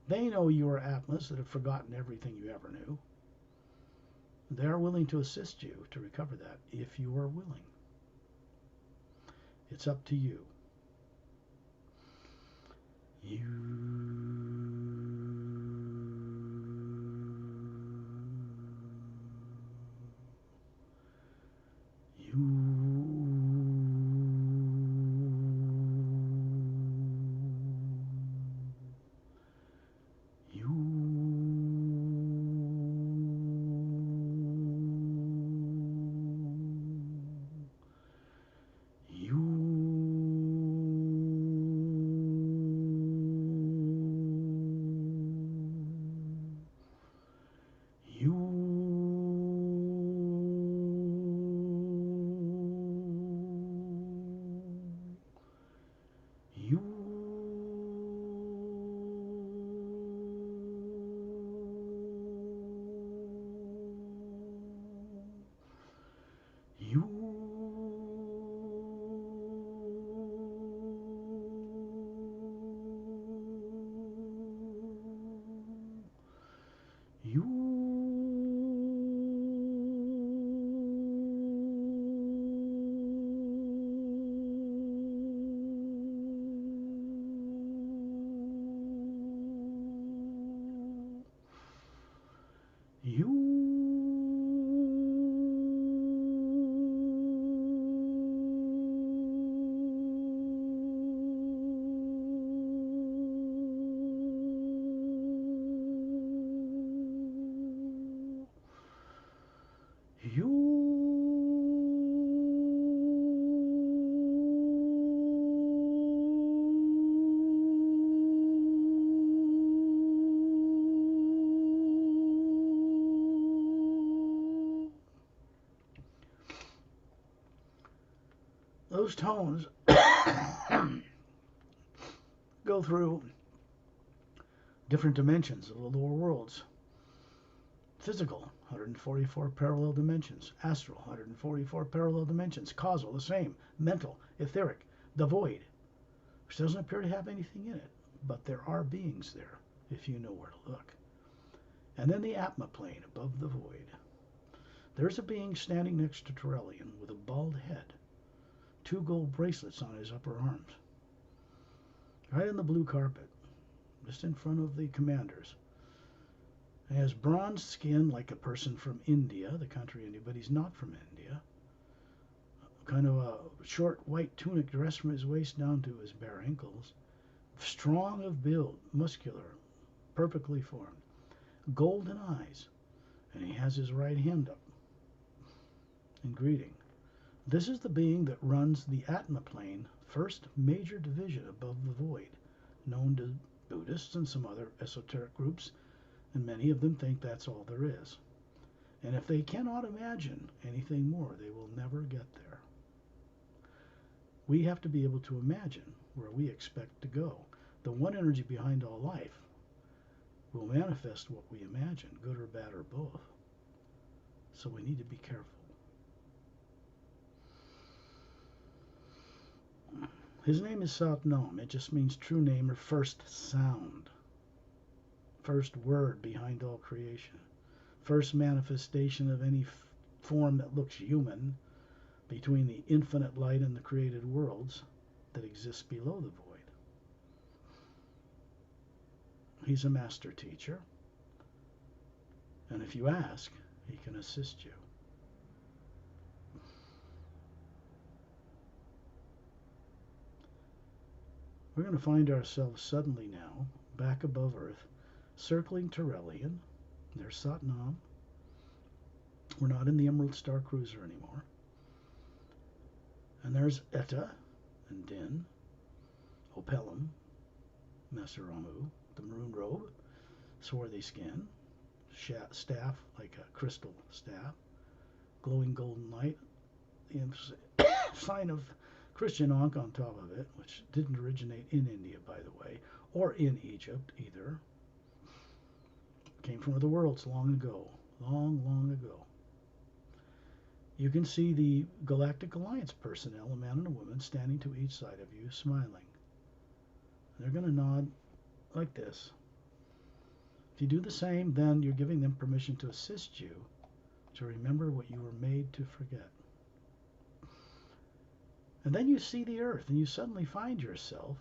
They know you are Atmas that have forgotten everything you ever knew. They are willing to assist you to recover that if you are willing. It's up to you. those tones go through different dimensions of the lower worlds. Physical, 144 parallel dimensions. Astral, 144 parallel dimensions. Causal, the same. Mental, etheric, the void, which doesn't appear to have anything in it, but there are beings there if you know where to look. And then the Atma plane above the void. There's a being standing next to Terrellian with a bald head, 2 gold bracelets on his upper arms. Right on the blue carpet, just in front of the commanders. He has bronzed skin like a person from India, the country India, but he's not from India. Kind of a short white tunic dress from his waist down to his bare ankles. Strong of build, muscular, perfectly formed. Golden eyes, and he has his right hand up in greeting. This is the being that runs the Atma plane, first major division above the void, known to Buddhists and some other esoteric groups, and many of them think that's all there is. And if they cannot imagine anything more, they will never get there. We have to be able to imagine where we expect to go. The one energy behind all life will manifest what we imagine, good or bad or both. So we need to be careful. His name is Satnam. It just means true name or first sound. First word behind all creation. First manifestation of any form that looks human between the infinite light and the created worlds that exist below the void. He's a master teacher. And if you ask, he can assist you. We're going to find ourselves suddenly now back above Earth, circling Terrellian. There's Satnam. We're not in the Emerald Star Cruiser anymore. And there's Etta and Din, Opelum, Meseramu, the maroon robe, swarthy skin, staff like a crystal staff, glowing golden light, the sign of Christian Ankh on top of it, which didn't originate in India, by the way, or in Egypt either. Came from other worlds long ago, long ago. You can see the Galactic Alliance personnel, a man and a woman, standing to each side of you, smiling. They're going to nod like this. If you do the same, then you're giving them permission to assist you to remember what you were made to forget. And then you see the Earth, and you suddenly find yourself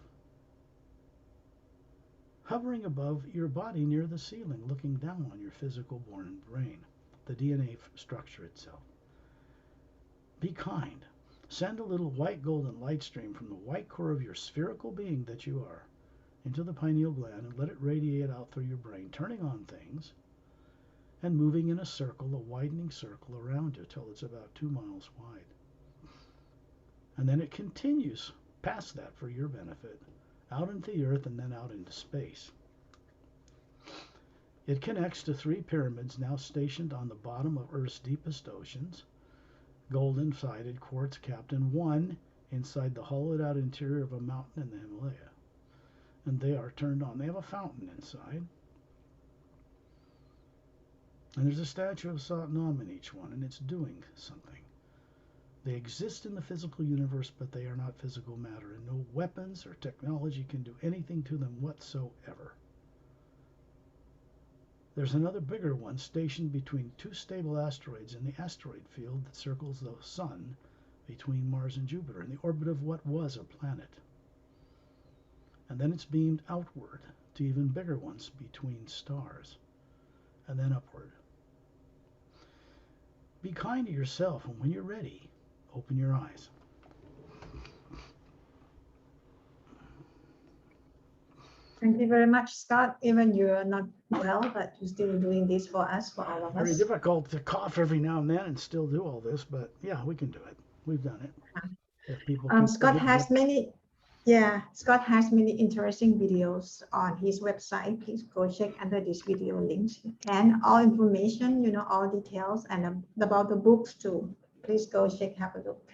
hovering above your body near the ceiling, looking down on your physical born brain, the DNA structure itself. Be kind. Send a little white golden light stream from the white core of your spherical being that you are into the pineal gland and let it radiate out through your brain, turning on things and moving in a circle, a widening circle around you till it's about 2 miles wide. And then it continues past that for your benefit, out into the Earth and then out into space. It connects to 3 pyramids now stationed on the bottom of Earth's deepest oceans, golden-sided, quartz-capped, and 1 inside the hollowed-out interior of a mountain in the Himalaya. And they are turned on. They have a fountain inside. And there's a statue of Satnam in each one, and it's doing something. They exist in the physical universe, but they are not physical matter, and no weapons or technology can do anything to them whatsoever. There's another bigger one stationed between 2 stable asteroids in the asteroid field that circles the Sun between Mars and Jupiter, in the orbit of what was a planet. And then it's beamed outward to even bigger ones between stars, and then upward. Be kind to yourself, and when you're ready, open your eyes. Thank you very much, Scott. Even you're not well, but you're still doing this for us, for all of us. Very difficult to cough every now and then and still do all this, but yeah, we can do it. We've done it. If people can Scott has many, Scott has many interesting videos on his website. Please go check under this video links and all information, all details and about the books too. Please go check, have a look.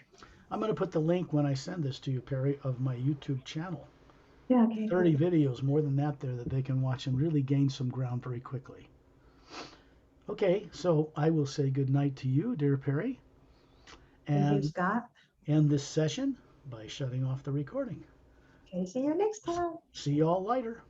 I'm going to put the link when I send this to you, Perry, of my YouTube channel. Yeah, okay, 30 good. videos, more than that there, that they can watch and really gain some ground very quickly. Okay, so I will say good night to you, dear Perry, Thank you, and Scott. end this session by shutting off the recording. Okay, see you next time. See you all later.